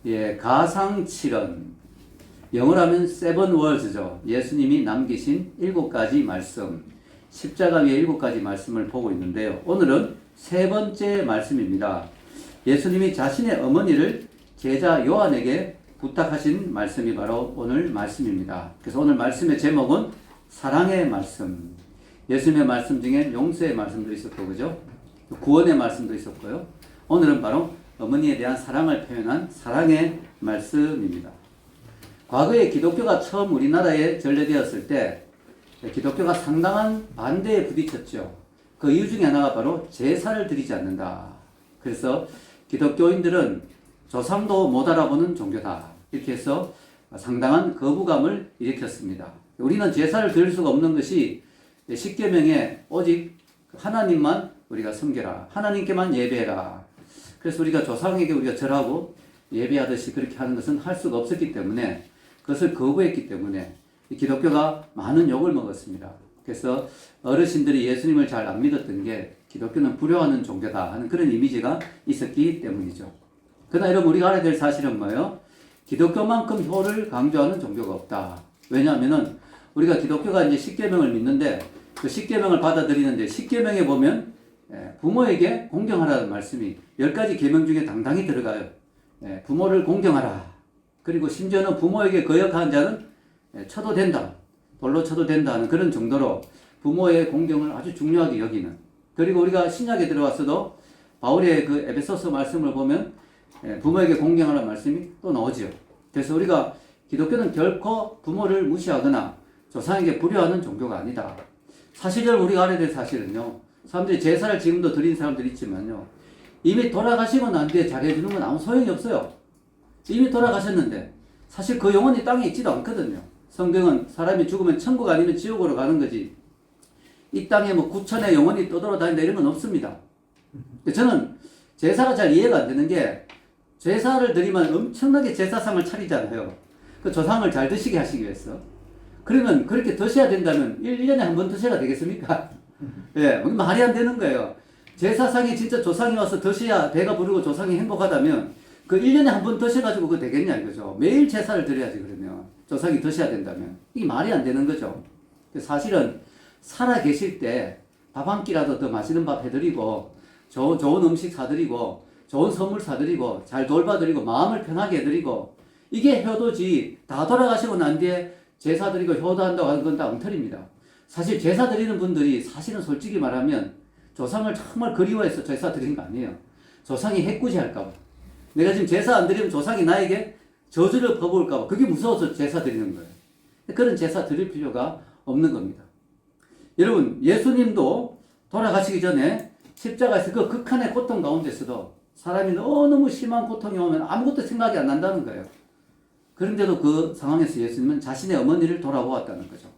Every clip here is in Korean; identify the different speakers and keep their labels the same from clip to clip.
Speaker 1: 예, 가상칠언. 영어로 하면 seven words죠. 예수님이 남기신 7가지 말씀. 십자가 위에 7가지 말씀을 보고 있는데요. 오늘은 세 번째 말씀입니다. 예수님이 자신의 어머니를 제자 요한에게 부탁하신 말씀이 바로 오늘 말씀입니다. 그래서 오늘 말씀의 제목은 사랑의 말씀. 예수님의 말씀 중에 용서의 말씀도 있었고, 그죠? 구원의 말씀도 있었고요. 오늘은 바로 어머니에 대한 사랑을 표현한 사랑의 말씀입니다. 과거에 기독교가 처음 우리나라에 전래되었을 때 기독교가 상당한 반대에 부딪혔죠. 그 이유 중에 하나가 바로 제사를 드리지 않는다. 그래서 기독교인들은 조상도 못 알아보는 종교다. 이렇게 해서 상당한 거부감을 일으켰습니다. 우리는 제사를 드릴 수가 없는 것이 십계명에 오직 하나님만 우리가 섬겨라. 하나님께만 예배해라. 그래서 우리가 조상에게 우리가 절하고 예배하듯이 그렇게 하는 것은 할 수가 없었기 때문에 그것을 거부했기 때문에 기독교가 많은 욕을 먹었습니다. 그래서 어르신들이 예수님을 잘 안 믿었던 게 기독교는 불효하는 종교다 하는 그런 이미지가 있었기 때문이죠. 그러나 여러분 우리가 알아야 될 사실은 뭐예요? 기독교만큼 효를 강조하는 종교가 없다. 왜냐하면은 우리가 기독교가 이제 십계명을 믿는데 그 십계명을 받아들이는데 십계명에 보면 부모에게 공경하라는 말씀이 10가지 계명 중에 당당히 들어가요. 부모를 공경하라. 그리고 심지어는 부모에게 거역한 자는 쳐도 된다. 돌로 쳐도 된다 하는 그런 정도로 부모의 공경을 아주 중요하게 여기는. 그리고 우리가 신약에 들어왔어도 바울의 그 에베소서 말씀을 보면 부모에게 공경하라는 말씀이 또 나오죠. 그래서 우리가 기독교는 결코 부모를 무시하거나 조상에게 불효하는 종교가 아니다. 사실적으로 우리가 알아야 될 사실은요. 사람들이 제사를 지금도 드린 사람들이 있지만요. 이미 돌아가시고 난 뒤에 잘해주는 건 아무 소용이 없어요. 이미 돌아가셨는데 사실 그 영혼이 땅에 있지도 않거든요. 성경은 사람이 죽으면 천국 아니면 지옥으로 가는 거지 이 땅에 뭐 구천의 영혼이 떠돌아다닌다 이런 건 없습니다. 저는 제사가 잘 이해가 안 되는 게 제사를 드리면 엄청나게 제사상을 차리잖아요. 그 조상을 잘 드시게 하시기 위해서. 그러면 그렇게 드셔야 된다면 1년에 한 번 드셔야 되겠습니까? 예, 말이 안 되는 거예요. 제사상이 진짜 조상이 와서 드셔야 배가 부르고 조상이 행복하다면 그 1년에 한 번 드셔가지고 그거 되겠냐 이거죠. 매일 제사를 드려야지 그러면. 조상이 드셔야 된다면. 이게 말이 안 되는 거죠. 사실은 살아 계실 때 밥 한 끼라도 더 맛있는 밥 해드리고 좋은 음식 사드리고 좋은 선물 사드리고 잘 돌봐드리고 마음을 편하게 해드리고 이게 효도지 다 돌아가시고 난 뒤에 제사 드리고 효도한다고 하는 건 다 엉터리입니다. 사실 제사 드리는 분들이 사실은 솔직히 말하면 조상을 정말 그리워해서 제사 드리는 거 아니에요. 조상이 해꾸지할까 봐. 내가 지금 제사 안 드리면 조상이 나에게 저주를 퍼부을까 봐. 그게 무서워서 제사 드리는 거예요. 그런 제사 드릴 필요가 없는 겁니다. 여러분 예수님도 돌아가시기 전에 십자가에서 그 극한의 고통 가운데서도 사람이 너무 심한 고통이 오면 아무것도 생각이 안 난다는 거예요. 그런데도 그 상황에서 예수님은 자신의 어머니를 돌아보았다는 거죠.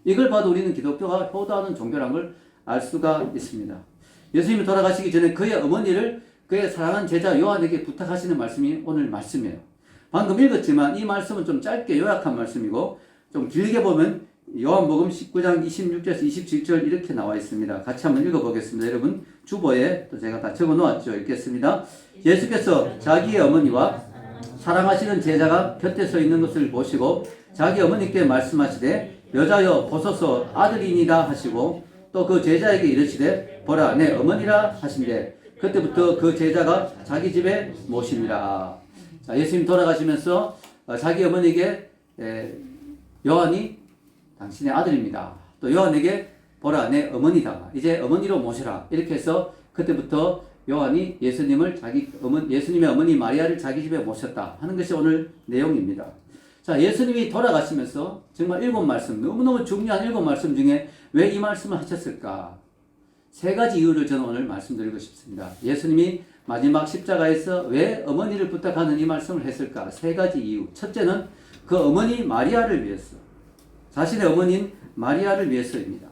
Speaker 1: 이걸 봐도 우리는 기독교가 효도하는 종교라는 걸 알 수가 있습니다. 예수님이 돌아가시기 전에 그의 어머니를 그의 사랑하는 제자 요한에게 부탁하시는 말씀이 오늘 말씀이에요. 방금 읽었지만 이 말씀은 좀 짧게 요약한 말씀이고 좀 길게 보면 요한복음 19장 26절에서 27절 이렇게 나와 있습니다. 같이 한번 읽어보겠습니다. 여러분 주보에 또 제가 다 적어 놓았죠. 읽겠습니다. 예수께서 자기의 어머니와 사랑하시는 제자가 곁에 서 있는 것을 보시고 자기 어머니께 말씀하시되 여자여 보소서 아들이니라 하시고 또 그 제자에게 이르시되 보라 내 어머니라 하신대 그때부터 그 제자가 자기 집에 모시니라. 자, 예수님 돌아가시면서 자기 어머니에게 요한이 당신의 아들입니다. 또 요한에게 보라 내 어머니다. 이제 어머니로 모시라. 이렇게 해서 그때부터 요한이 예수님의 어머니 마리아를 자기 집에 모셨다 하는 것이 오늘 내용입니다. 자, 예수님이 돌아가시면서 정말 7말씀, 너무너무 중요한 7말씀 중에 왜 이 말씀을 하셨을까? 3가지 이유를 저는 오늘 말씀드리고 싶습니다. 예수님이 마지막 십자가에서 왜 어머니를 부탁하는 이 말씀을 했을까? 3가지 이유. 첫째는 그 어머니 마리아를 위해서. 자신의 어머니인 마리아를 위해서입니다.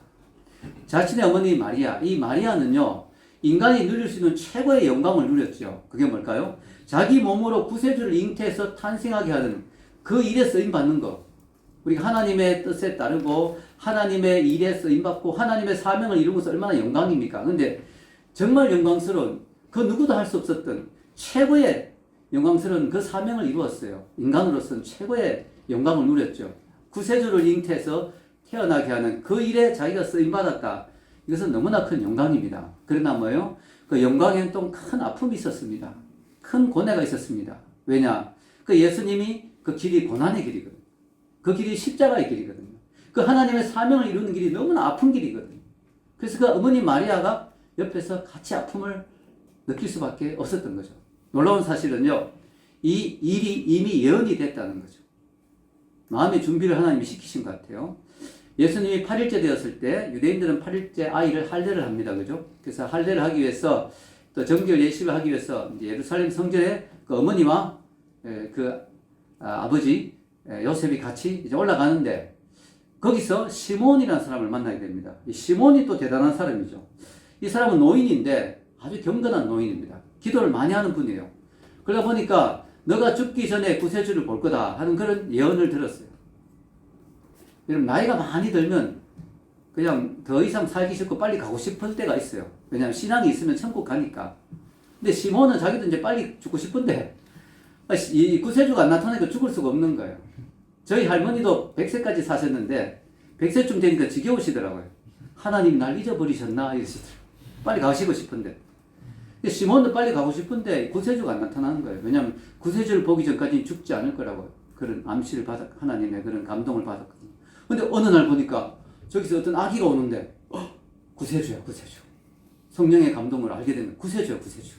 Speaker 1: 자신의 어머니 마리아. 이 마리아는요, 인간이 누릴 수 있는 최고의 영광을 누렸죠. 그게 뭘까요? 자기 몸으로 구세주를 잉태해서 탄생하게 하는 그 일에 쓰임받는 것. 우리가 하나님의 뜻에 따르고 하나님의 일에 쓰임받고 하나님의 사명을 이루는 것은 얼마나 영광입니까? 근데 정말 영광스러운 그 누구도 할 수 없었던 최고의 영광스러운 그 사명을 이루었어요. 인간으로서는 최고의 영광을 누렸죠. 구세주를 잉태해서 태어나게 하는 그 일에 자기가 쓰임받았다. 이것은 너무나 큰 영광입니다. 그러나 뭐요? 그 영광에는 또 큰 아픔이 있었습니다. 큰 고뇌가 있었습니다. 왜냐? 그 예수님이 그 길이 고난의 길이거든요. 그 길이 십자가의 길이거든요. 그 하나님의 사명을 이루는 길이 너무나 아픈 길이거든요. 그래서 그 어머니 마리아가 옆에서 같이 아픔을 느낄 수밖에 없었던 거죠. 놀라운 사실은요, 이 일이 이미 예언이 됐다는 거죠. 마음의 준비를 하나님이 시키신 것 같아요. 예수님이 8일째 되었을 때 유대인들은 8일째 아이를 할례를 합니다. 그죠? 그래서 할례를 하기 위해서 또 정결 예식을 하기 위해서 이제 예루살렘 성전에 그 어머니와 아버지 요셉이 같이 이제 올라가는데 거기서 시몬이라는 사람을 만나게 됩니다. 이 시몬이 또 대단한 사람이죠. 이 사람은 노인인데 아주 경건한 노인입니다. 기도를 많이 하는 분이에요. 그러다 보니까 너가 죽기 전에 구세주를 볼 거다 하는 그런 예언을 들었어요. 여러분 나이가 많이 들면 그냥 더 이상 살기 싫고 빨리 가고 싶을 때가 있어요. 왜냐하면 신앙이 있으면 천국 가니까. 근데 시몬은 자기도 이제 빨리 죽고 싶은데 이 구세주가 안 나타나니까 죽을 수가 없는 거예요. 저희 할머니도 100세까지 사셨는데 100세쯤 되니까 지겨우시더라고요. 하나님 날 잊어버리셨나 이러시더라고요. 빨리 가시고 싶은데. 근데 시몬도 빨리 가고 싶은데 구세주가 안 나타나는 거예요. 왜냐하면 구세주를 보기 전까지는 죽지 않을 거라고 그런 암시를 하나님의 그런 감동을 받았거든요. 근데 어느 날 보니까 저기서 어떤 아기가 오는데 구세주야 구세주. 성령의 감동을 알게 되는 구세주야 구세주.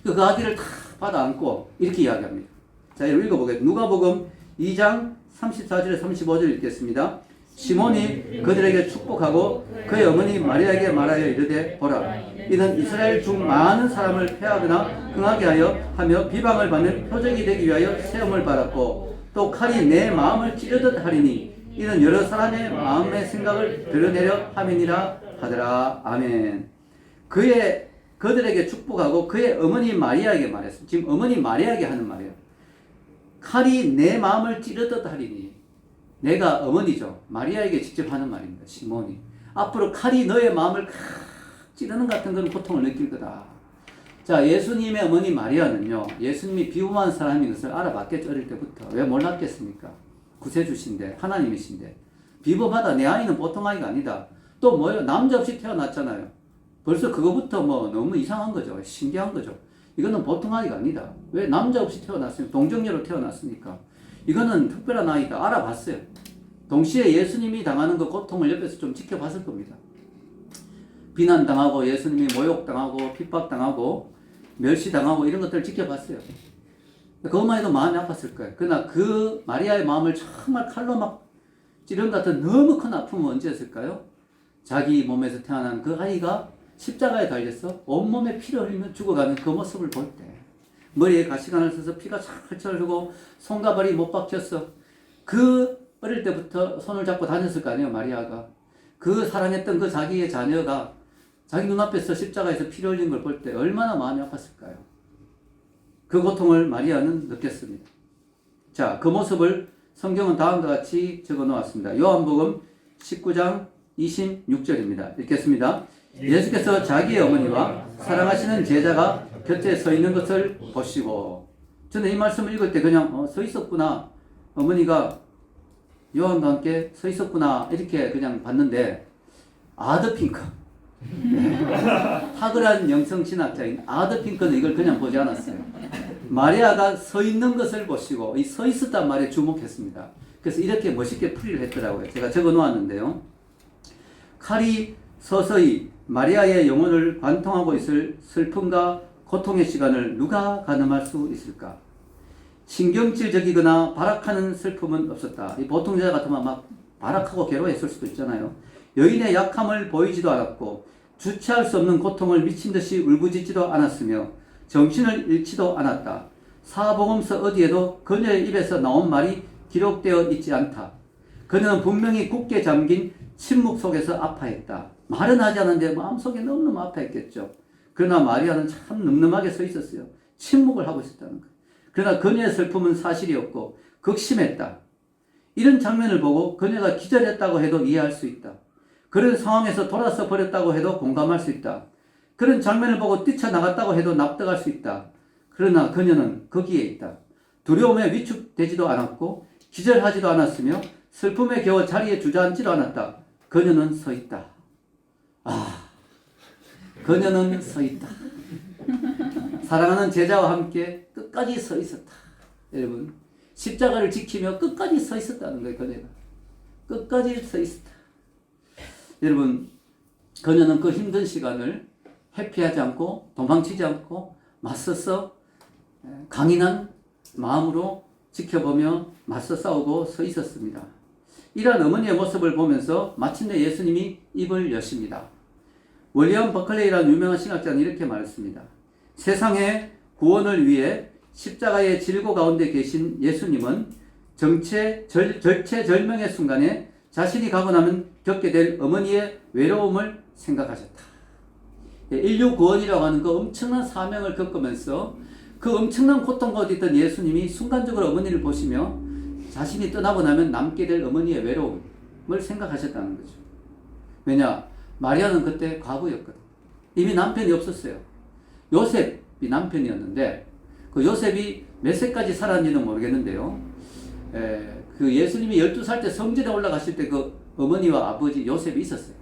Speaker 1: 그 아기를 다 받아 안고 이렇게 이야기합니다. 자, 여러분 읽어보겠습니다. 누가복음 2장 34절에 35절 읽겠습니다. 시몬이 그들에게 축복하고 그의 어머니 마리아에게 말하여 이르되 보라 이는 이스라엘 중 많은 사람을 패하거나 흥하게 하며 비방을 받는 표적이 되기 위하여 세움을 받았고 또 칼이 내 마음을 찌르듯 하리니 이는 여러 사람의 마음의 생각을 드러내려 함이니라 하더라. 아멘. 그들에게 축복하고 그의 어머니 마리아에게 말했습니다. 지금 어머니 마리아에게 하는 말이에요. 칼이 내 마음을 찌르듯 하리니 내가 어머니죠. 마리아에게 직접 하는 말입니다. 시몬이. 앞으로 칼이 너의 마음을 찌르는 같은 그런 고통을 느낄 거다. 자, 예수님의 어머니 마리아는요. 예수님이 비범한 사람인 것을 알아봤겠죠. 어릴 때부터. 왜 몰랐겠습니까? 구세주신데 하나님이신데. 비범하다. 내 아이는 보통 아이가 아니다. 또 뭐예요? 남자 없이 태어났잖아요. 벌써 그거부터 뭐 너무 이상한 거죠. 신기한 거죠. 이거는 보통 아이가 아니다. 왜? 남자 없이 태어났으니까. 동정녀로 태어났으니까. 이거는 특별한 아이다. 알아봤어요. 동시에 예수님이 당하는 그 고통을 옆에서 좀 지켜봤을 겁니다. 비난당하고 예수님이 모욕당하고 핍박당하고 멸시당하고 이런 것들을 지켜봤어요. 그것만 해도 마음이 아팠을 거예요. 그러나 그 마리아의 마음을 정말 칼로 막 찌른 같은 너무 큰 아픔은 언제였을까요? 자기 몸에서 태어난 그 아이가 십자가에 달려서 온몸에 피를 흘리며 죽어가는 그 모습을 볼 때 머리에 가시관을 써서 피가 철철 흐르고 손과 발이 못 박혔어. 그 어릴 때부터 손을 잡고 다녔을 거 아니에요, 마리아가. 그 사랑했던 그 자기의 자녀가 자기 눈앞에서 십자가에서 피를 흘린 걸 볼 때 얼마나 마음이 아팠을까요? 그 고통을 마리아는 느꼈습니다. 자, 그 모습을 성경은 다음과 같이 적어 놓았습니다. 요한복음 19장 26절입니다. 읽겠습니다. 예수께서 자기의 어머니와 사랑하시는 제자가 곁에 서 있는 것을 보시고, 저는 이 말씀을 읽을 때 그냥 서 있었구나, 어머니가 요한과 함께 서 있었구나 이렇게 그냥 봤는데 아드핑크 탁월한 영성신학자인 아드핑크는 이걸 그냥 보지 않았어요. 마리아가 서 있는 것을 보시고 이 서 있었단 말에 주목했습니다. 그래서 이렇게 멋있게 풀이를 했더라고요. 제가 적어 놓았는데요. 칼이 서서히 마리아의 영혼을 관통하고 있을 슬픔과 고통의 시간을 누가 가늠할 수 있을까? 신경질적이거나 발악하는 슬픔은 없었다. 이 보통 여자 같으면 막 발악하고 괴로워했을 수도 있잖아요. 여인의 약함을 보이지도 않았고 주체할 수 없는 고통을 미친 듯이 울부짖지도 않았으며 정신을 잃지도 않았다. 사복음서 어디에도 그녀의 입에서 나온 말이 기록되어 있지 않다. 그녀는 분명히 굳게 잠긴 침묵 속에서 아파했다. 말은 하지 않았는데 마음속에 너무너무 아파했겠죠. 그러나 마리아는 참 늠름하게 서 있었어요. 침묵을 하고 있었다는 거예요. 그러나 그녀의 슬픔은 사실이었고 극심했다. 이런 장면을 보고 그녀가 기절했다고 해도 이해할 수 있다. 그런 상황에서 돌아서 버렸다고 해도 공감할 수 있다. 그런 장면을 보고 뛰쳐나갔다고 해도 납득할 수 있다. 그러나 그녀는 거기에 있다. 두려움에 위축되지도 않았고 기절하지도 않았으며 슬픔에 겨워 자리에 주저앉지도 않았다. 그녀는 서 있다. 그녀는 서 있다. 사랑하는 제자와 함께 끝까지 서 있었다. 여러분, 십자가를 지키며 끝까지 서 있었다는 거예요. 그녀가 끝까지 서 있었다. 여러분, 그녀는 그 힘든 시간을 회피하지 않고 도망치지 않고 맞서서 강인한 마음으로 지켜보며 맞서 싸우고 서 있었습니다. 이러한 어머니의 모습을 보면서 마침내 예수님이 입을 여십니다. 윌리엄 버클레이라는 유명한 신학자는 이렇게 말했습니다. 세상의 구원을 위해 십자가의 질고 가운데 계신 예수님은 절체절명의 순간에 자신이 가고 나면 겪게 될 어머니의 외로움을 생각하셨다. 인류 구원이라고 하는 그 엄청난 사명을 겪으면서 그 엄청난 고통 가운데 있던 예수님이 순간적으로 어머니를 보시며 자신이 떠나고 나면 남게 될 어머니의 외로움을 생각하셨다는 거죠. 왜냐? 마리아는 그때 과부였거든. 이미 남편이 없었어요. 요셉이 남편이었는데 그 요셉이 몇 세까지 살았는지는 모르겠는데요. 그 예수님이 12살 때 성전에 올라가실 때 그 어머니와 아버지 요셉이 있었어요.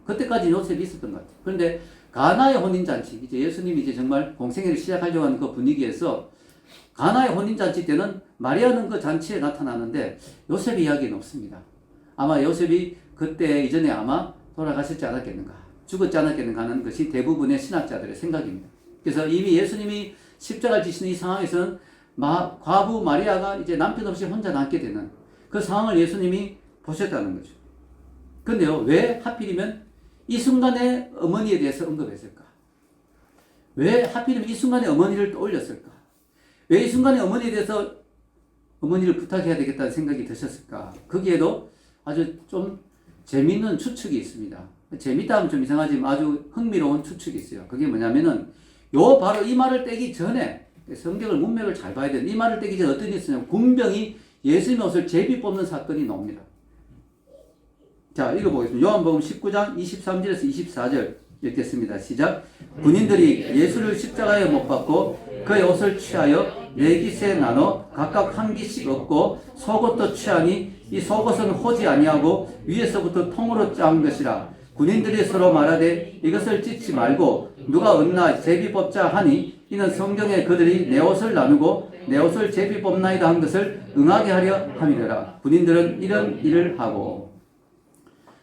Speaker 1: 그때까지 요셉이 있었던 것 같아요. 그런데 가나의 혼인잔치, 이제 예수님이 이제 정말 공생애를 시작하려고 하는 그 분위기에서 가나의 혼인잔치 때는 마리아는 그 잔치에 나타나는데 요셉의 이야기는 없습니다. 아마 요셉이 그때 이전에 아마 돌아가셨지 않았겠는가, 죽었지 않았겠는가 하는 것이 대부분의 신학자들의 생각입니다. 그래서 이미 예수님이 십자가를 지시는 이 상황에서는 과부 마리아가 이제 남편 없이 혼자 남게 되는 그 상황을 예수님이 보셨다는 거죠. 근데요, 왜 하필이면 이 순간에 어머니에 대해서 언급했을까? 왜 하필이면 이 순간에 어머니를 떠올렸을까? 왜 이 순간에 어머니에 대해서 어머니를 부탁해야 되겠다는 생각이 드셨을까? 거기에도 아주 좀 재미있는 추측이 있습니다. 재밌다 하면 좀 이상하지만 아주 흥미로운 추측이 있어요. 그게 뭐냐면은 바로 이 말을 떼기 전에 성경을 문맥을 잘 봐야 되는데 이 말을 떼기 전에 어떤 일이 있었냐면 군병이 예수님의 옷을 제비 뽑는 사건이 나옵니다. 자, 읽어보겠습니다. 요한복음 19장 23절에서 24절 읽겠습니다. 시작. 군인들이 예수를 십자가에 못 박고 그의 옷을 취하여 네 깃에 나눠 각각 한 깃씩 얻고 속옷도 취하니 이 속옷은 호지 아니하고 위에서부터 통으로 짠 것이라. 군인들이 서로 말하되 이것을 찢지 말고 누가 얻나 제비 뽑자 하니 이는 성경에 그들이 내 옷을 나누고 내 옷을 제비 뽑나이다 한 것을 응하게 하려 함이더라. 군인들은 이런 일을 하고.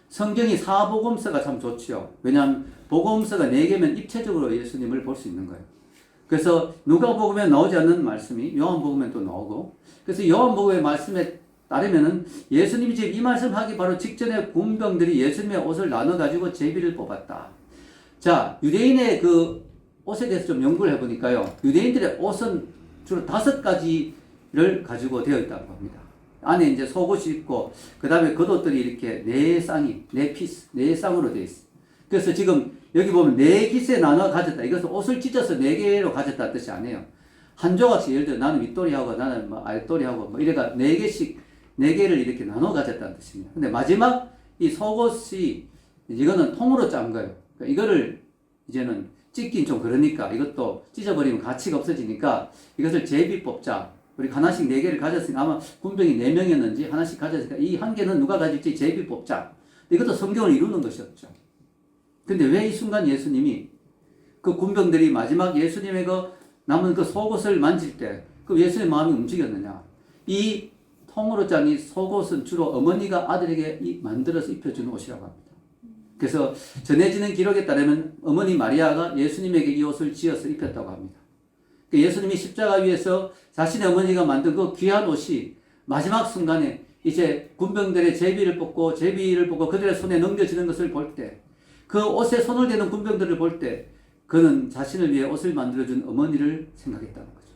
Speaker 1: 성경이 사복음서가 참 좋지요. 왜냐하면 복음서가 4개면 입체적으로 예수님을 볼 수 있는 거예요. 그래서 누가복음에 나오지 않는 말씀이 요한복음에 또 나오고, 그래서 요한복음의 말씀에 따르면은 예수님이 지금 이 말씀하기 바로 직전에 군병들이 예수님의 옷을 나눠가지고 제비를 뽑았다. 자, 유대인의 그 옷에 대해서 좀 연구를 해보니까요. 유대인들의 옷은 주로 5가지를 가지고 되어 있다고 합니다. 안에 이제 속옷이 있고, 그 다음에 겉옷들이 이렇게 4쌍으로 되어 있어요. 그래서 지금 여기 보면 4깃에 나눠 가졌다. 이것은 옷을 찢어서 4개로 가졌다는 뜻이 아니에요. 한 조각씩, 예를 들어 나는 윗도리하고 나는 뭐 아랫도리하고 뭐 이래가 4개를 이렇게 나눠 가졌다는 뜻입니다. 근데 마지막 이 속옷이 이거는 통으로 짠 거예요. 그러니까 이거를 이제는 찢긴 좀 그러니까 이것도 찢어버리면 가치가 없어지니까 이것을 제비 뽑자. 우리 하나씩 4개를 가졌으니까 아마 군병이 4명이었는지 하나씩 가졌으니까 이 한 개는 누가 가질지 제비 뽑자. 이것도 성경을 이루는 것이었죠. 근데 왜 이 순간 예수님이 그 군병들이 마지막 예수님의 그 남은 그 속옷을 만질 때 그 예수님의 마음이 움직였느냐. 이 통으로 짠 이 속옷은 주로 어머니가 아들에게 만들어서 입혀주는 옷이라고 합니다. 그래서 전해지는 기록에 따르면 어머니 마리아가 예수님에게 이 옷을 지어서 입혔다고 합니다. 예수님이 십자가 위에서 자신의 어머니가 만든 그 귀한 옷이 마지막 순간에 이제 군병들의 제비를 뽑고 그들의 손에 넘겨지는 것을 볼 때, 그 옷에 손을 대는 군병들을 볼 때 그는 자신을 위해 옷을 만들어준 어머니를 생각했다는 거죠.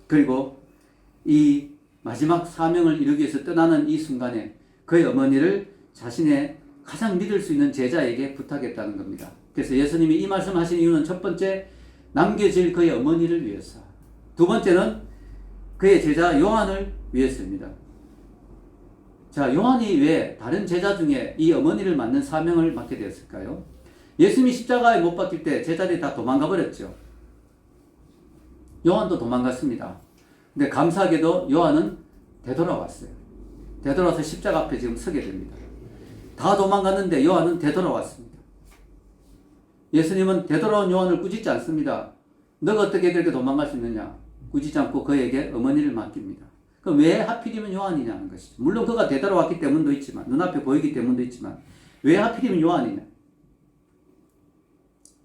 Speaker 1: 그리고 이 마지막 사명을 이루기 위해서 떠나는 이 순간에 그의 어머니를 자신의 가장 믿을 수 있는 제자에게 부탁했다는 겁니다. 그래서 예수님이 이 말씀하신 이유는 첫 번째, 남겨질 그의 어머니를 위해서. 두 번째는 그의 제자 요한을 위해서입니다. 자, 요한이 왜 다른 제자 중에 이 어머니를 맡는 사명을 맡게 되었을까요? 예수님이 십자가에 못 박힐 때 제자들이 다 도망가 버렸죠. 요한도 도망갔습니다. 근데 감사하게도 요한은 되돌아왔어요. 되돌아와서 십자가 앞에 지금 서게 됩니다. 다 도망갔는데 요한은 되돌아왔습니다. 예수님은 되돌아온 요한을 꾸짖지 않습니다. 너가 어떻게 그렇게 도망갈 수 있느냐? 꾸짖지 않고 그에게 어머니를 맡깁니다. 그럼 왜 하필이면 요한이냐는 것이죠. 물론 그가 되돌아왔기 때문도 있지만, 눈앞에 보이기 때문도 있지만, 왜 하필이면 요한이냐?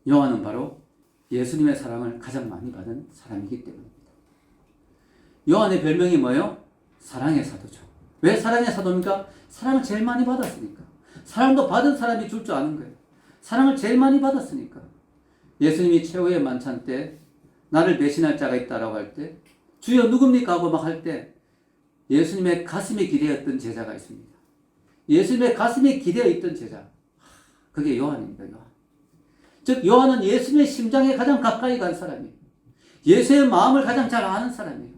Speaker 1: 요한은 바로 예수님의 사랑을 가장 많이 받은 사람이기 때문입니다. 요한의 별명이 뭐예요? 사랑의 사도죠. 왜 사랑의 사도입니까? 사랑을 제일 많이 받았으니까. 사랑도 받은 사람이 줄 줄 아는 거예요. 사랑을 제일 많이 받았으니까. 예수님이 최후의 만찬 때 나를 배신할 자가 있다라고 할 때 주여 누굽니까? 하고 막 할 때 예수님의 가슴에 기대었던 제자가 있습니다. 예수님의 가슴에 기대어 있던 제자. 그게 요한입니다. 요한. 즉 요한은 예수님의 심장에 가장 가까이 간 사람이에요. 예수의 마음을 가장 잘 아는 사람이에요.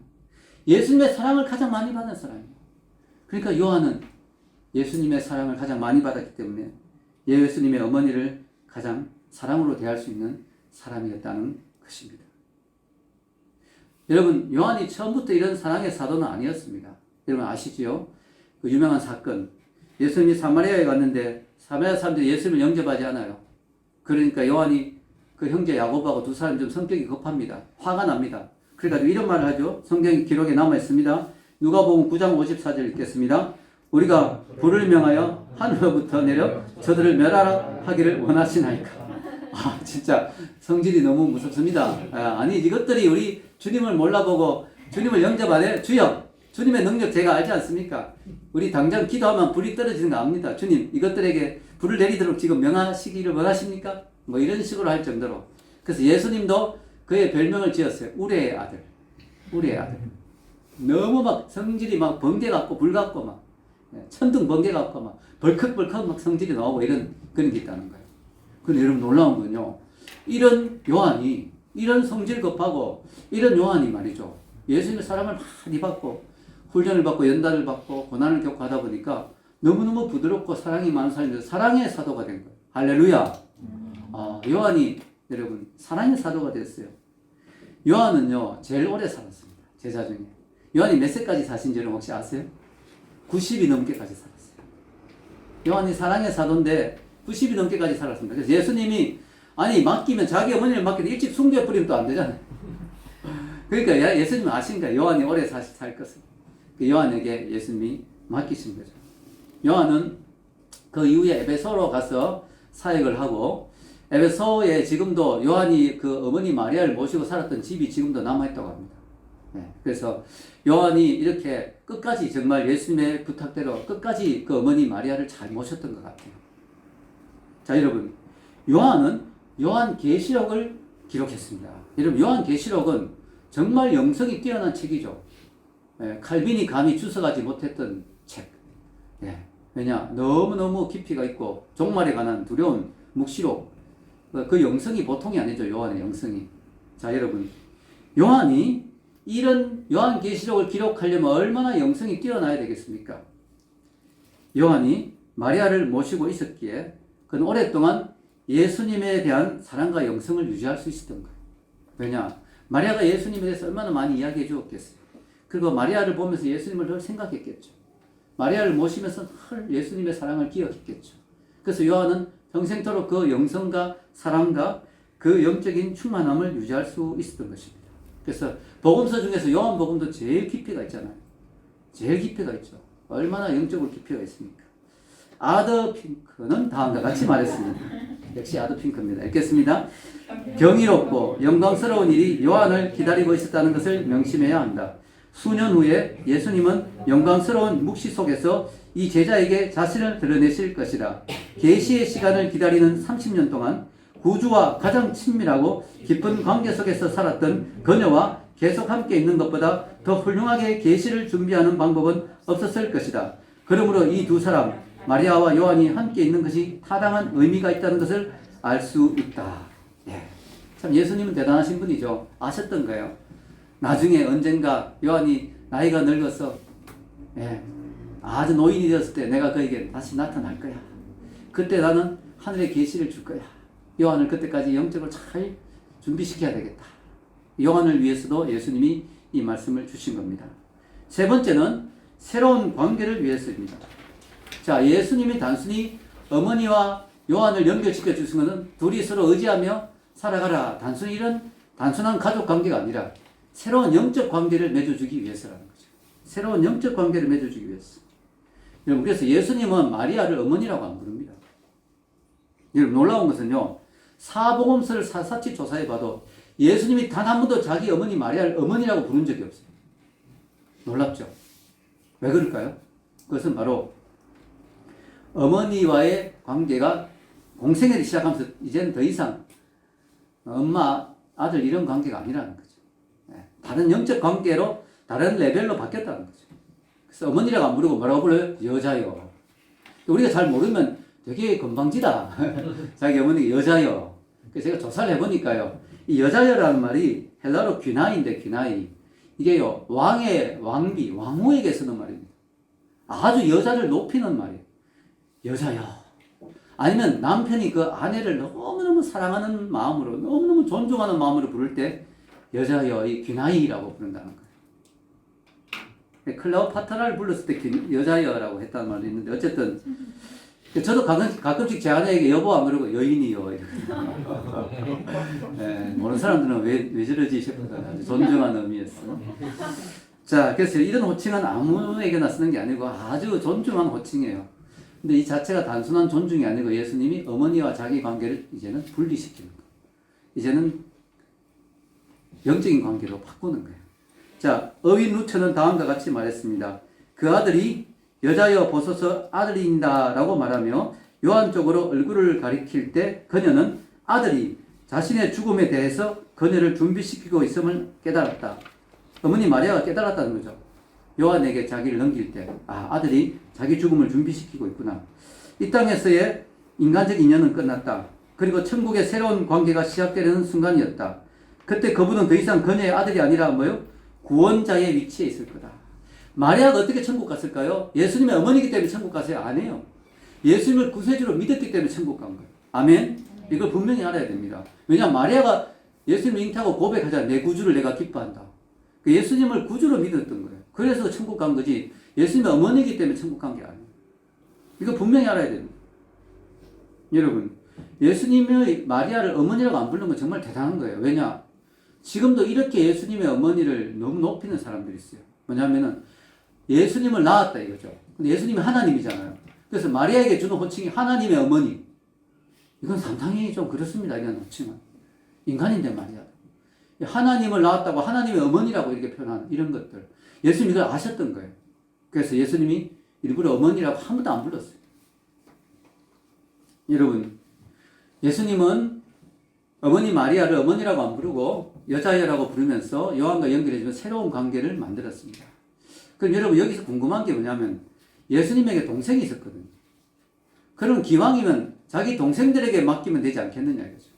Speaker 1: 예수님의 사랑을 가장 많이 받은 사람이에요. 그러니까 요한은 예수님의 사랑을 가장 많이 받았기 때문에 예수님의 어머니를 가장 사랑으로 대할 수 있는 사람이었다는 것입니다. 여러분, 요한이 처음부터 이런 사랑의 사도는 아니었습니다. 여러분 아시지요? 그 유명한 사건. 예수님이 사마리아에 갔는데 사마리아 사람들이 예수님을 영접하지 않아요. 그러니까 요한이 그 형제 야고보하고 두 사람이 좀 성격이 급합니다. 화가 납니다. 그래가지고 이런 말을 하죠. 성경 기록에 남아 있습니다. 누가복음 9장 54절 읽겠습니다. 우리가 불을 명하여 하늘로부터 내려 저들을 멸하라 하기를 원하시나이까. 아, 진짜 성질이 너무 무섭습니다. 아니 이것들이 우리 주님을 몰라보고 주님을 영접 안 해? 주여, 주님의 능력 제가 알지 않습니까? 우리 당장 기도하면 불이 떨어지는 거 압니다. 주님, 이것들에게 불을 내리도록 지금 명하시기를 원하십니까? 뭐 이런 식으로 할 정도로. 그래서 예수님도 그의 별명을 지었어요. 우레의 아들. 우레의 아들. 너무 막 성질이 막 번개 같고 불 같고 막 천둥 번개 같고 막 벌컥벌컥 막 성질이 나오고 이런 그런 게 있다는 거예요. 근데 여러분 놀라운 건요. 이런 요한이 이런 성질 급하고 이런 요한이 말이죠. 예수님의 사랑을 많이 받고 훈련을 받고 연단을 받고 고난을 겪고 하다 보니까 너무너무 부드럽고 사랑이 많은 사람인데 사랑의 사도가 된 거예요. 할렐루야. 요한이 여러분 사랑의 사도가 됐어요. 요한은요 제일 오래 살았습니다. 제자 중에. 요한이 몇 세까지 사신지는 혹시 아세요? 90이 넘게까지 살았어요. 요한이 사랑의 사도인데 90이 넘게까지 살았습니다. 그래서 예수님이 아니 맡기면 자기 어머니를 맡기면 일찍 숭배해버리면 또 안 되잖아요. 그러니까 예수님은 아신가 요한이 오래 살 것을. 그 요한에게 예수님이 맡기신 거죠. 요한은 그 이후에 에베소로 가서 사역을 하고 에베소에 지금도 요한이 그 어머니 마리아를 모시고 살았던 집이 지금도 남아있다고 합니다. 그래서 요한이 이렇게 끝까지 정말 예수님의 부탁대로 끝까지 그 어머니 마리아를 잘 모셨던 것 같아요. 자, 여러분, 요한은 요한계시록을 기록했습니다. 여러분, 요한계시록은 정말 영성이 뛰어난 책이죠. 칼빈이 감히 주석하지 못했던 책. 왜냐? 너무너무 깊이가 있고 종말에 관한 두려운 묵시록. 그 영성이 보통이 아니죠. 요한의 영성이. 자, 여러분, 요한이 이런 요한계시록을 기록하려면 얼마나 영성이 뛰어나야 되겠습니까? 요한이 마리아를 모시고 있었기에 그는 오랫동안 예수님에 대한 사랑과 영성을 유지할 수 있었던 거예요. 왜냐? 마리아가 예수님에 대해서 얼마나 많이 이야기해 주었겠어요. 그리고 마리아를 보면서 예수님을 늘 생각했겠죠. 마리아를 모시면서 늘 예수님의 사랑을 기억했겠죠. 그래서 요한은 평생토록 그 영성과 사랑과 그 영적인 충만함을 유지할 수 있었던 것입니다. 그래서 복음서 중에서 요한복음도 제일 깊이가 있잖아요. 제일 깊이가 있죠. 얼마나 영적으로 깊이가 있습니까? 아더 핑크는 다음과 같이 말했습니다. 역시 아더 핑크입니다. 읽겠습니다. 경이롭고 영광스러운 일이 요한을 기다리고 있었다는 것을 명심해야 한다. 수년 후에 예수님은 영광스러운 묵시 속에서 이 제자에게 자신을 드러내실 것이다. 계시의 시간을 기다리는 30년 동안 구주와 가장 친밀하고 깊은 관계 속에서 살았던 그녀와 계속 함께 있는 것보다 더 훌륭하게 계시를 준비하는 방법은 없었을 것이다. 그러므로 이 두 사람 마리아와 요한이 함께 있는 것이 타당한 의미가 있다는 것을 알 수 있다. 참 예수님은 대단하신 분이죠. 아셨던 거예요. 나중에 언젠가 요한이 나이가 늙어서 아주 노인이 되었을 때 내가 그에게 다시 나타날 거야. 그때 나는 하늘의 계시를 줄 거야. 요한을 그때까지 영적으로 잘 준비시켜야 되겠다. 요한을 위해서도 예수님이 이 말씀을 주신 겁니다. 세 번째는 새로운 관계를 위해서입니다. 자, 예수님이 단순히 어머니와 요한을 연결시켜 주신 것은 둘이 서로 의지하며 살아가라. 단순히 이런 단순한 가족 관계가 아니라 새로운 영적 관계를 맺어주기 위해서라는 거죠. 새로운 영적 관계를 맺어주기 위해서. 여러분, 그래서 예수님은 마리아를 어머니라고 안 부릅니다. 여러분, 놀라운 것은요, 사복음서를 샅샅이 조사해 봐도 예수님이 단 한 번도 자기 어머니 마리아를 어머니라고 부른 적이 없어요. 놀랍죠? 왜 그럴까요? 그것은 바로 어머니와의 관계가 공생애를 시작하면서 이제는 더 이상 엄마, 아들 이런 관계가 아니라는 거죠. 다른 영적 관계로 다른 레벨로 바뀌었다는 거죠. 그래서 어머니라고 안 부르고 뭐라고 불러요? 여자요. 우리가 잘 모르면 되게 건방지다. 자기 어머니가 여자요. 그래서 제가 조사를 해보니까요. 이 여자여라는 말이 헬라로 귀나이인데 귀나이. 이게요, 왕의 왕비, 왕후에게 쓰는 말입니다. 아주 여자를 높이는 말이에요. 여자요. 아니면 남편이 그 아내를 너무너무 사랑하는 마음으로, 너무너무 존중하는 마음으로 부를 때 여자여, 이 귀나이라고 부른다는 거예요. 클레오파트라를 불렀을 때 여자여라고 했다는 말이 있는데, 어쨌든 저도 가끔씩 제 아내에게 여보 안 그러고 여인이요. 네, 모르는 사람들은 왜 저러지 싶어요. 아주 존중하는 의미였어. 자, 그래서 이런 호칭은 아무에게나 쓰는 게 아니고 아주 존중한 호칭이에요. 근데 이 자체가 단순한 존중이 아니고 예수님이 어머니와 자기 관계를 이제는 분리시키는 거예요. 이제는 영적인 관계로 바꾸는 거예요. 자, 어윈 루처는 다음과 같이 말했습니다. 그 아들이 여자여 보소서 아들이다 라고 말하며 요한 쪽으로 얼굴을 가리킬 때 그녀는 아들이 자신의 죽음에 대해서 그녀를 준비시키고 있음을 깨달았다. 어머니 마리아가 깨달았다는 거죠. 요한에게 자기를 넘길 때, 아들이 자기 죽음을 준비시키고 있구나. 이 땅에서의 인간적 인연은 끝났다. 그리고 천국의 새로운 관계가 시작되는 순간이었다. 그때 그분은 더 이상 그녀의 아들이 아니라 뭐요? 구원자의 위치에 있을 거다. 마리아가 어떻게 천국 갔을까요? 예수님의 어머니이기 때문에 천국 갔어요? 아니에요. 예수님을 구세주로 믿었기 때문에 천국 간 거예요. 아멘? 이걸 분명히 알아야 됩니다. 왜냐하면 마리아가 예수님을 잉태하고 고백하자. 내 구주를 내가 기뻐한다. 예수님을 구주로 믿었던 거예요. 그래서 천국 간 거지 예수님의 어머니이기 때문에 천국 간 게 아니에요. 이거 분명히 알아야 됩니다. 여러분, 예수님의 마리아를 어머니라고 안 부르는 건 정말 대단한 거예요. 왜냐? 지금도 이렇게 예수님의 어머니를 너무 높이는 사람들이 있어요. 뭐냐면은 예수님을 낳았다 이거죠. 근데 예수님이 하나님이잖아요. 그래서 마리아에게 주는 호칭이 하나님의 어머니. 이건 상당히 좀 그렇습니다. 이런 호칭은. 인간인데 말이야. 하나님을 낳았다고 하나님의 어머니라고 이렇게 표현하는 이런 것들. 예수님이 그걸 아셨던 거예요. 그래서 예수님이 일부러 어머니라고 한 번도 안 불렀어요. 여러분, 예수님은 어머니 마리아를 어머니라고 안 부르고 여자여라고 부르면서 요한과 연결해주면 새로운 관계를 만들었습니다. 그럼 여러분 여기서 궁금한 게 뭐냐면 예수님에게 동생이 있었거든요. 그럼 기왕이면 자기 동생들에게 맡기면 되지 않겠느냐 이거죠.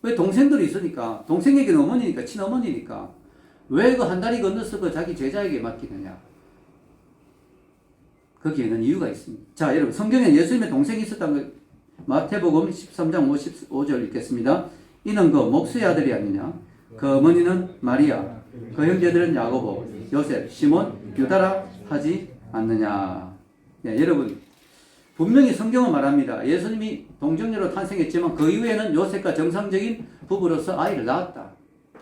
Speaker 1: 왜 동생들이 있으니까 동생에게는 어머니니까 친어머니니까 왜 그 한 다리 건너서 그 자기 제자에게 맡기느냐. 거기에는 이유가 있습니다. 자, 여러분 성경에 예수님의 동생이 있었다는 걸 마태복음 13장 55절 읽겠습니다. 이는 그 목수의 아들이 아니냐. 그 어머니는 마리아, 그 형제들은 야고보, 요셉, 시몬, 유다라 하지 않느냐. 네, 여러분 분명히 성경은 말합니다. 예수님이 동정녀로 탄생했지만 그 이후에는 요셉과 정상적인 부부로서 아이를 낳았다.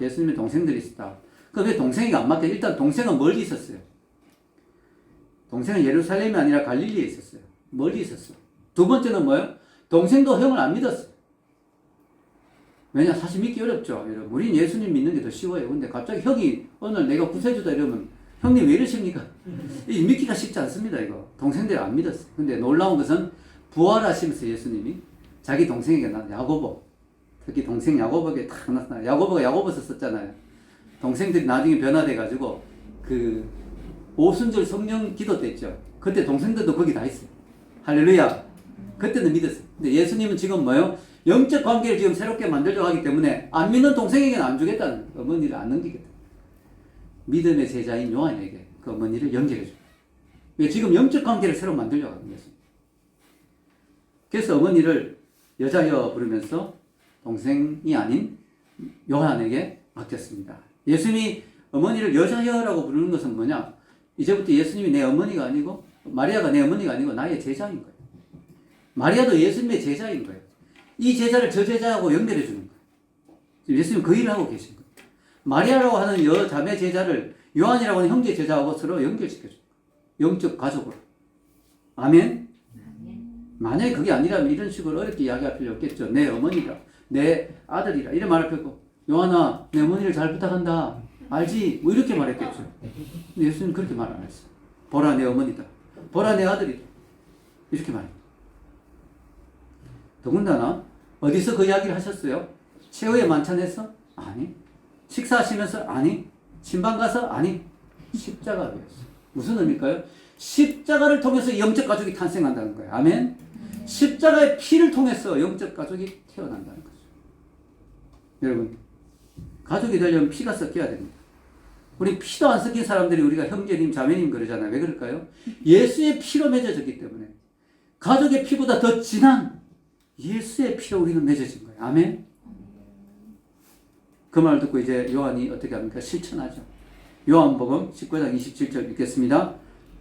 Speaker 1: 예수님의 동생들이 있었다. 그럼 왜 동생이가 안 맡겨? 일단 동생은 멀리 있었어요. 동생은 예루살렘이 아니라 갈릴리에 있었어요. 멀리 있었어. 두 번째는 뭐예요? 동생도 형을 안 믿었어요. 왜냐? 사실 믿기 어렵죠. 여러분, 우린 예수님 믿는 게 더 쉬워요. 근데 갑자기 형이 오늘 내가 구세주다 이러면 형님 왜 이러십니까? 믿기가 쉽지 않습니다. 이거 동생들이 안 믿었어요. 근데 놀라운 것은 부활하시면서 예수님이 자기 동생에게 야고보, 특히 동생 야고보에게 탁 나타나요. 야고보가 야고보서 썼잖아요. 동생들이 나중에 변화돼가지고 그 오순절 성령 기도 때죠. 그때 동생들도 거기 다 있어요. 할렐루야. 그때는 믿었어요. 근데 예수님은 지금 뭐예요? 영적 관계를 지금 새롭게 만들려고 하기 때문에 안 믿는 동생에게는 안 주겠다는 거예요. 어머니를 안 넘기겠다. 믿음의 제자인 요한에게 그 어머니를 연결해 줘요. 왜? 지금 영적 관계를 새로 만들려고 하는 거죠. 그래서 어머니를 여자여 부르면서 동생이 아닌 요한에게 바뀌었습니다. 예수님이 어머니를 여자여라고 부르는 것은 뭐냐? 이제부터 예수님이 내 어머니가 아니고 마리아가 내 어머니가 아니고 나의 제자인 거예요. 마리아도 예수님의 제자인 거예요. 이 제자를 저 제자하고 연결해 주는 거예요. 예수님 그 일을 하고 계신 거예요. 마리아라고 하는 여자매 제자를 요한이라고 하는 형제 제자하고 서로 연결시켜줘요. 영적 가족으로. 아멘? 만약에 그게 아니라면 이런 식으로 어렵게 이야기할 필요 없겠죠. 내 어머니라, 내 아들이라 이런 말을 펴고 요한아 내 어머니를 잘 부탁한다. 알지? 뭐 이렇게 말했겠죠. 근데 예수님 그렇게 말 안 했어요. 보라 내 어머니다. 보라 내 아들이다. 이렇게 말합니다. 더군다나 어디서 그 이야기를 하셨어요? 최후의 만찬에서? 아니. 식사하시면서? 아니. 신방 가서? 아니. 십자가 위에서. 무슨 의미일까요? 십자가를 통해서 영적 가족이 탄생한다는 거예요. 아멘. 십자가의 피를 통해서 영적 가족이 태어난다는 거죠. 여러분, 가족이 되려면 피가 섞여야 됩니다. 우리 피도 안 섞인 사람들이 우리가 형제님, 자매님 그러잖아요. 왜 그럴까요? 예수의 피로 맺어졌기 때문에 가족의 피보다 더 진한 예수의 피로 우리는 맺어진 거예요. 아멘. 그 말 듣고 이제 요한이 어떻게 합니까? 실천하죠. 요한복음 19장 27절 읽겠습니다.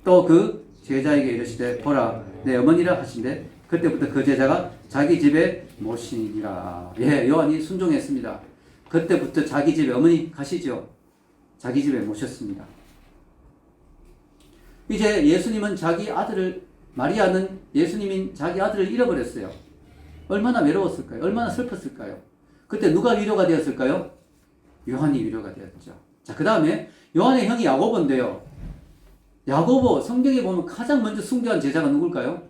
Speaker 1: 또 그 제자에게 이르시되 보라 내 어머니라 하신대 그때부터 그 제자가 자기 집에 모시니라. 예, 요한이 순종했습니다. 그때부터 자기 집에 어머니 가시죠. 자기 집에 모셨습니다. 이제 예수님은 자기 아들을 마리아는 예수님인 자기 아들을 잃어버렸어요. 얼마나 외로웠을까요? 얼마나 슬펐을까요? 그때 누가 위로가 되었을까요? 요한이 위로가 되었죠. 자, 그 다음에 요한의 형이 야고보인데요. 야고보, 성경에 보면 가장 먼저 숭배한 제자가 누굴까요?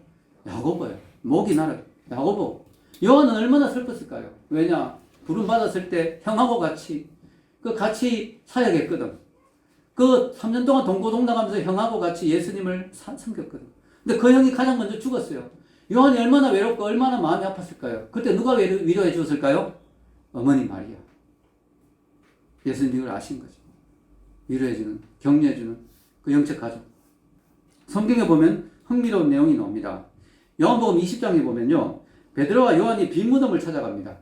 Speaker 1: 야고보예요. 목이 나라 야고보. 요한은 얼마나 슬펐을까요? 왜냐? 부름 받았을 때 형하고 같이 사역했거든. 그 3년 동안 동고동락하면서 형하고 같이 예수님을 섬겼거든. 근데 그 형이 가장 먼저 죽었어요. 요한이 얼마나 외롭고 얼마나 마음이 아팠을까요? 그때 누가 위로해 주었을까요? 어머니 마리아. 예수님이 이걸 아신 거죠. 위로해주는, 격려해주는 그 영적 가족. 성경에 보면 흥미로운 내용이 나옵니다. 요한복음 20장에 보면요. 베드로와 요한이 빈 무덤을 찾아갑니다.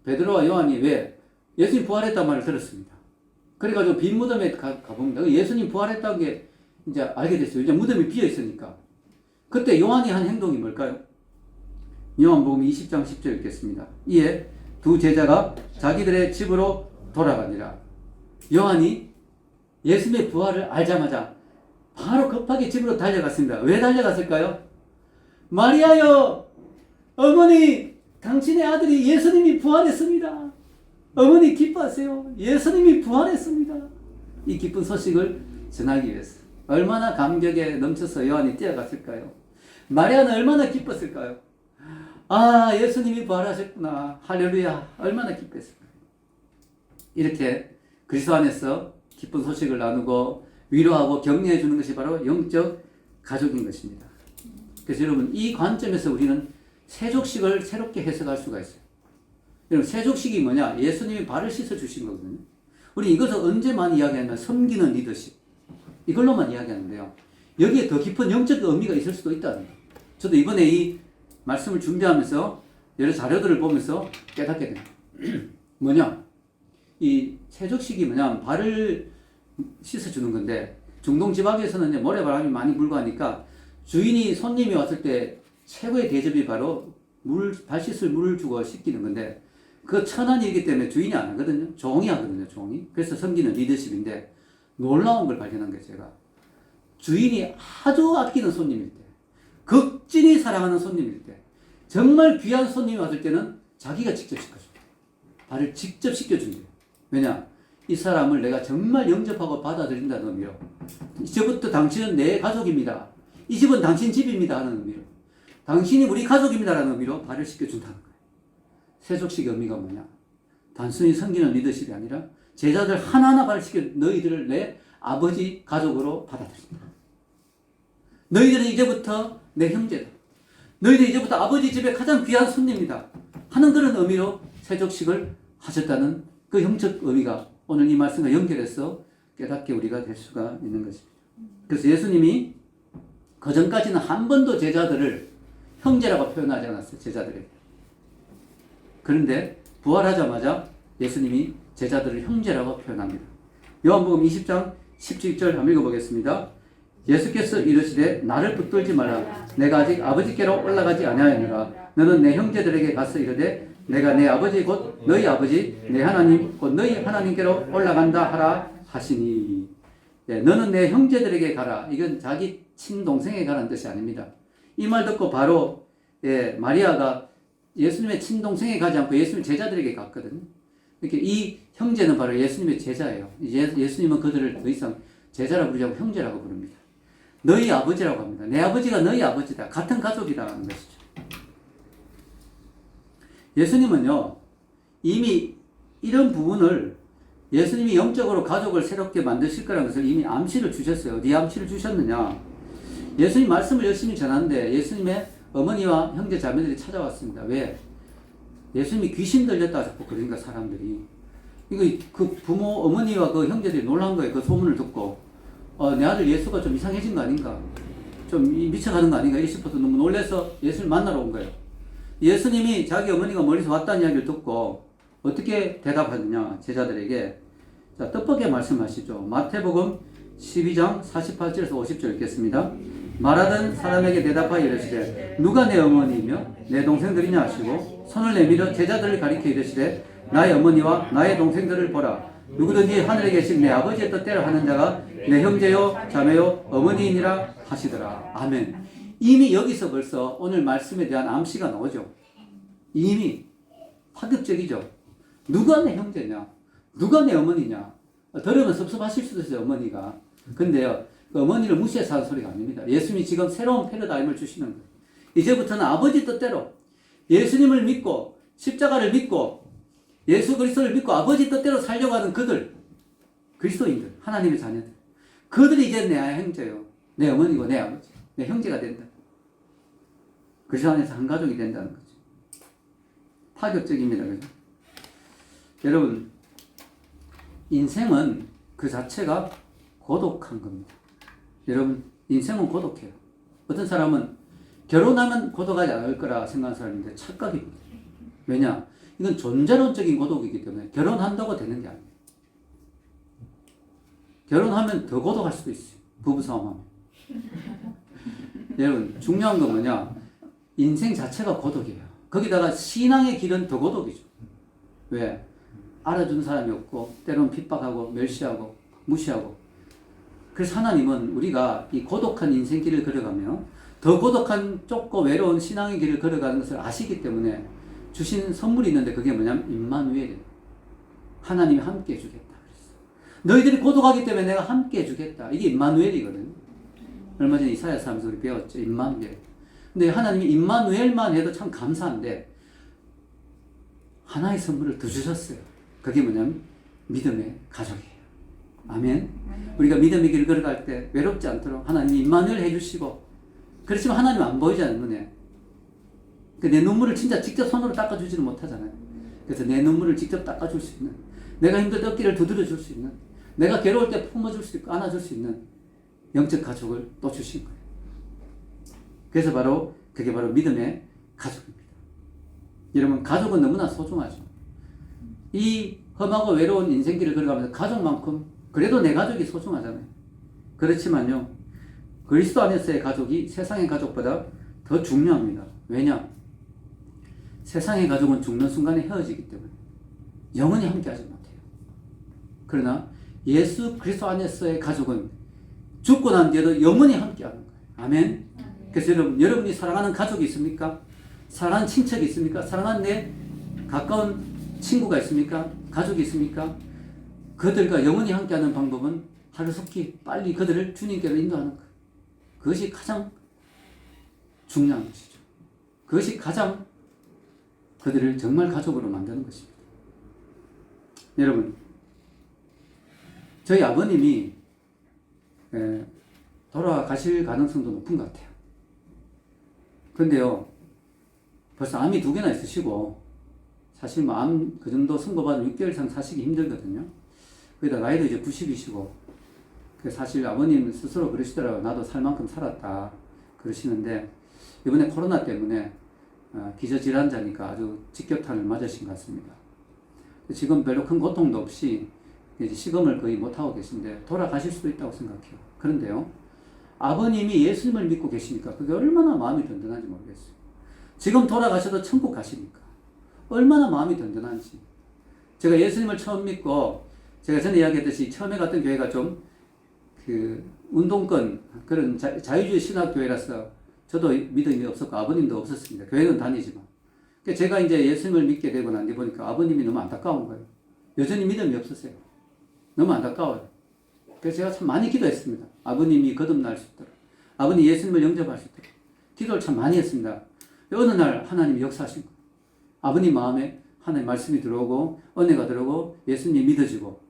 Speaker 1: 베드로와 요한이 왜? 예수님 부활했다는 말을 들었습니다. 그래가지고 빈 무덤에 가봅니다. 예수님 부활했다는 게 이제 알게 됐어요. 이제 무덤이 비어 있으니까. 그때 요한이 한 행동이 뭘까요? 요한복음 20장 10절 읽겠습니다. 이에 두 제자가 자기들의 집으로 돌아가니라. 요한이 예수님의 부활을 알자마자 바로 급하게 집으로 달려갔습니다. 왜 달려갔을까요? 마리아여, 어머니, 당신의 아들이 예수님이 부활했습니다. 어머니 기뻐하세요. 예수님이 부활했습니다. 이 기쁜 소식을 전하기 위해서 얼마나 감격에 넘쳐서 요한이 뛰어갔을까요? 마리아는 얼마나 기뻤을까요? 아, 예수님이 부활하셨구나. 할렐루야. 얼마나 기뻤을까요? 이렇게 그리스도 안에서 기쁜 소식을 나누고 위로하고 격려해 주는 것이 바로 영적 가족인 것입니다. 그래서 여러분 이 관점에서 우리는 세족식을 새롭게 해석할 수가 있어요. 여러분 세족식이 뭐냐? 예수님이 발을 씻어 주신 거거든요. 우리 이것을 언제만 이야기하면 섬기는 리더십 이걸로만 이야기하는데요. 여기에 더 깊은 영적 의미가 있을 수도 있다는 거예요. 저도 이번에 이 말씀을 준비하면서 여러 자료들을 보면서 깨닫게 됩니다. 뭐냐? 이 세족식이 뭐냐? 발을 씻어주는 건데 중동 지방에서는 모래바람이 많이 불고 하니까 주인이 손님이 왔을 때 최고의 대접이 바로 발 씻을 물을 주고 씻기는 건데 그 천한 일이기 때문에 주인이 안 하거든요. 종이 하거든요. 종이. 그래서 섬기는 리더십인데 놀라운 걸 발견한 게 제가 주인이 아주 아끼는 손님일 때 극진히 사랑하는 손님일 때 정말 귀한 손님이 왔을 때는 자기가 직접 씻어줘요. 발을 직접 씻겨준대요. 왜냐? 이 사람을 내가 정말 영접하고 받아들인다는 의미로 이제부터 당신은 내 가족입니다. 이 집은 당신 집입니다 하는 의미로 당신이 우리 가족입니다 라는 의미로 발을 씻겨준다는 거예요. 세족식의 의미가 뭐냐? 단순히 섬기는 리더십이 아니라 제자들 하나하나 발을 씻겨 너희들을 내 아버지 가족으로 받아들인다. 너희들은 이제부터 내 형제다. 너희들 이제부터 아버지 집에 가장 귀한 손님이다 하는 그런 의미로 세족식을 하셨다는 그 영적 의미가 오늘 이 말씀과 연결해서 깨닫게 우리가 될 수가 있는 것입니다. 그래서 예수님이 그전까지는 한 번도 제자들을 형제라고 표현하지 않았어요. 제자들에게. 그런데 부활하자마자 예수님이 제자들을 형제라고 표현합니다. 요한복음 20장 17절 한번 읽어보겠습니다. 예수께서 이르시되 나를 붙들지 말라. 내가 아직 아버지께로 올라가지 아니하였노라. 너는 내 형제들에게 가서 이르되 내가 내 아버지 곧 너희 아버지 내 하나님 곧 너희 하나님께로 올라간다 하라 하시니. 예, 너는 내 형제들에게 가라. 이건 자기 친동생에게 가라는 뜻이 아닙니다. 이 말 듣고 바로 마리아가 예수님의 친동생에게 가지 않고 예수님 제자들에게 갔거든요. 이렇게 이 형제는 바로 예수님의 제자예요. 예수님은 그들을 더 이상 제자라고 부르지 않고 형제라고 부릅니다. 너희 아버지라고 합니다. 내 아버지가 너희 아버지다. 같은 가족이라는 것이죠. 예수님은요, 이미 이런 부분을 예수님이 영적으로 가족을 새롭게 만드실 거라는 것을 이미 암시를 주셨어요. 어디 암시를 주셨느냐? 예수님 말씀을 열심히 전하는데 예수님의 어머니와 형제 자매들이 찾아왔습니다. 왜? 예수님이 귀신 들렸다 자꾸 그러니까 사람들이. 이거 그 부모, 어머니와 그 형제들이 놀란 거예요. 그 소문을 듣고. 내 아들 예수가 좀 이상해진 거 아닌가? 좀 미쳐가는 거 아닌가? 싶어서 너무 놀라서 예수를 만나러 온 거예요. 예수님이 자기 어머니가 멀리서 왔다는 이야기를 듣고 어떻게 대답하느냐? 제자들에게. 자, 뜻밖의 말씀하시죠. 마태복음 12장 48절에서 50절 읽겠습니다. 말하던 사람에게 대답하여 이르시되 누가 내 어머니이며 내 동생들이냐 하시고 손을 내밀어 제자들을 가리켜 이르시되 나의 어머니와 나의 동생들을 보라. 누구든지 하늘에 계신 내 아버지의 뜻대로 하는 자가 내 형제요 자매요 어머니이니라 하시더라. 아멘. 이미 여기서 벌써 오늘 말씀에 대한 암시가 나오죠. 이미 파격적이죠. 누가 내 형제냐? 누가 내 어머니냐? 들으면 섭섭하실 수도 있어요, 어머니가. 근데요, 그 어머니를 무시해서 하는 소리가 아닙니다. 예수님이 지금 새로운 패러다임을 주시는 거예요. 이제부터는 아버지 뜻대로 예수님을 믿고 십자가를 믿고 예수 그리스도를 믿고 아버지 뜻대로 살려고 하는 그들, 그리스도인들, 하나님의 자녀들. 그들이 이제 내 형제요. 내 어머니고 내 아버지, 내 형제가 된다. 그리스도 안에서 한 가족이 된다는 거죠. 파격적입니다. 그죠? 여러분, 인생은 그 자체가 고독한 겁니다. 여러분, 인생은 고독해요. 어떤 사람은 결혼하면 고독하지 않을 거라 생각하는 사람인데 착각입니다. 왜냐? 이건 존재론적인 고독이기 때문에 결혼한다고 되는 게 아니에요. 결혼하면 더 고독할 수도 있어요. 부부싸움하면. 여러분, 중요한 건 뭐냐? 인생 자체가 고독이에요. 거기다가 신앙의 길은 더 고독이죠. 왜? 알아준 사람이 없고 때로는 핍박하고 멸시하고 무시하고. 그래서 하나님은 우리가 이 고독한 인생길을 걸어가며 더 고독한 좁고 외로운 신앙의 길을 걸어가는 것을 아시기 때문에 주신 선물이 있는데 그게 뭐냐면 임마누엘이에요. 하나님이 함께 해주겠다 그랬어. 너희들이 고독하기 때문에 내가 함께 해주겠다. 이게 임마누엘이거든요. 얼마 전에 이사야서 하면서 우리 배웠죠. 임마누엘. 근데 하나님이 임마누엘만 해도 참 감사한데 하나의 선물을 더 주셨어요. 그게 뭐냐면 믿음의 가족이에요. 아멘. 우리가 믿음의 길을 걸어갈 때 외롭지 않도록 하나님이 임마누엘 해주시고, 그렇지만 하나님 안 보이잖아요, 눈에. 내 눈물을 진짜 직접 손으로 닦아주지는 못하잖아요. 그래서 내 눈물을 직접 닦아줄 수 있는, 내가 힘들 때 어깨를 두드려줄 수 있는, 내가 괴로울 때 품어줄 수 있고 안아줄 수 있는 영적 가족을 또 주신 거예요. 그래서 그게 바로 믿음의 가족입니다. 여러분, 가족은 너무나 소중하죠. 이 험하고 외로운 인생길을 걸어가면서 가족만큼 그래도 내 가족이 소중하잖아요. 그렇지만요, 그리스도 안에서의 가족이 세상의 가족보다 더 중요합니다. 왜냐? 세상의 가족은 죽는 순간에 헤어지기 때문에 영원히 함께하지 못해요. 그러나 예수 그리스도 안에서의 가족은 죽고 난 뒤에도 영원히 함께하는 거예요. 아멘. 그래서 여러분이 사랑하는 가족이 있습니까? 사랑하는 친척이 있습니까? 사랑하는 내 가까운 친구가 있습니까? 가족이 있습니까? 그들과 영원히 함께하는 방법은 하루속히 빨리 그들을 주님께로 인도하는 거예요. 그것이 가장 중요한 것이죠. 그것이 가장 그들을 정말 가족으로 만드는 것입니다. 여러분, 저희 아버님이 돌아가실 가능성도 높은 것 같아요. 근데요, 벌써 암이 2개나 있으시고, 사실 암 그 정도 선고받은 6개월 이상 사시기 힘들거든요. 거기다 나이도 이제 90이시고, 사실 아버님 스스로 그러시더라고요. 나도 살 만큼 살았다. 그러시는데, 이번에 코로나 때문에 기저질환자니까 아주 직격탄을 맞으신 것 같습니다. 지금 별로 큰 고통도 없이 이제 시금을 거의 못하고 계신데 돌아가실 수도 있다고 생각해요. 그런데요, 아버님이 예수님을 믿고 계시니까 그게 얼마나 마음이 든든한지 모르겠어요. 지금 돌아가셔도 천국 가시니까 얼마나 마음이 든든한지. 제가 예수님을 처음 믿고, 제가 전에 이야기했듯이 처음에 갔던 교회가 좀 운동권 그런 자유주의 신학교회라서 저도 믿음이 없었고 아버님도 없었습니다. 교회는 다니지만. 제가 이제 예수님을 믿게 되고 난 뒤 보니까 아버님이 너무 안타까운 거예요. 여전히 믿음이 없었어요. 너무 안타까워요. 그래서 제가 참 많이 기도했습니다. 아버님이 거듭날 수 있도록, 아버님 예수님을 영접할 수 있도록 기도를 참 많이 했습니다. 어느 날 하나님이 역사하신 거예요. 아버님 마음에 하나님 말씀이 들어오고 은혜가 들어오고 예수님이 믿어지고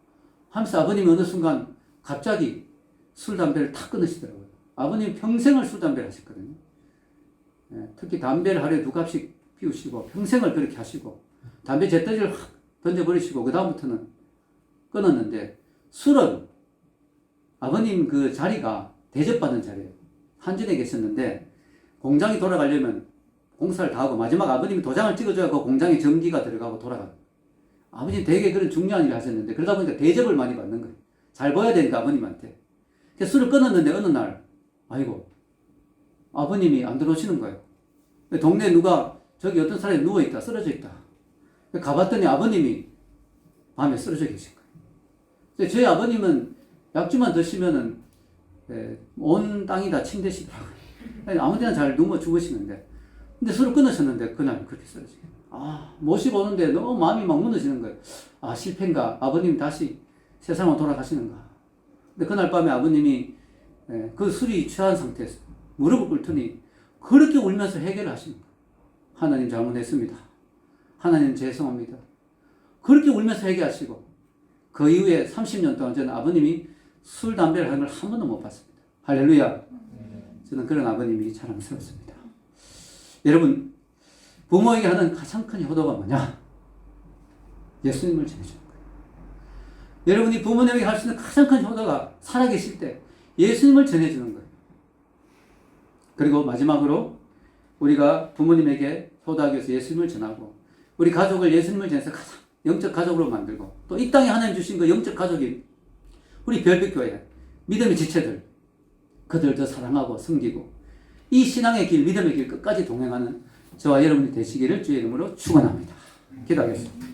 Speaker 1: 하면서 아버님이 어느 순간 갑자기 술, 담배를 탁 끊으시더라고요. 아버님 평생을 술, 담배를 하셨거든요. 특히 담배를 하루에 2갑씩 피우시고 평생을 그렇게 하시고 담배 잿더리를 확 던져버리시고 그 다음부터는 끊었는데, 술은 아버님 그 자리가 대접받는 자리예요. 한전에 계셨는데 공장이 돌아가려면 공사를 다 하고 마지막 아버님이 도장을 찍어줘야 그 공장에 전기가 들어가고 돌아가요. 아버님 되게 그런 중요한 일을 하셨는데 그러다 보니까 대접을 많이 받는 거예요. 잘 보여야 되니까 아버님한테. 그래서 술을 끊었는데 어느 날 아이고 아버님이 안 들어오시는 거예요. 동네에 누가 저기 어떤 사람이 누워있다, 쓰러져 있다. 가봤더니 아버님이 밤에 쓰러져 계신 거예요. 저희 아버님은 약주만 드시면은 온 땅이 다 침대시더라고요. 아무 데나 잘 누워 죽으시는데, 근데 술을 끊으셨는데 그날 그렇게 쓰러지게. 모시고 오는데 너무 마음이 막 무너지는 거예요. 실패인가? 아버님이 다시 세상으로 돌아가시는가? 근데 그날 밤에 아버님이 그 술이 취한 상태에서 무릎을 꿇더니 그렇게 울면서 해결을 하시는 거예요. 하나님 잘못했습니다. 하나님 죄송합니다. 그렇게 울면서 회개하시고 그 이후에 30년 동안 저는 아버님이 술, 담배를 하는 걸 한 번도 못 봤습니다. 할렐루야. 저는 그런 아버님이 자랑스럽습니다. 여러분, 부모에게 하는 가장 큰 효도가 뭐냐? 예수님을 전해주는 거예요. 여러분이 부모님에게 할 수 있는 가장 큰 효도가 살아계실 때 예수님을 전해주는 거예요. 그리고 마지막으로 우리가 부모님에게 효도하기 위해서 예수님을 전하고 우리 가족을 예수님을 전해서 가장 영적 가족으로 만들고 또 이 땅에 하나님 주신 그 영적 가족이 우리 별빛교회 믿음의 지체들, 그들 더 사랑하고 섬기고 이 신앙의 길, 믿음의 길 끝까지 동행하는 저와 여러분이 되시기를 주의 이름으로 축원합니다. 기도하겠습니다.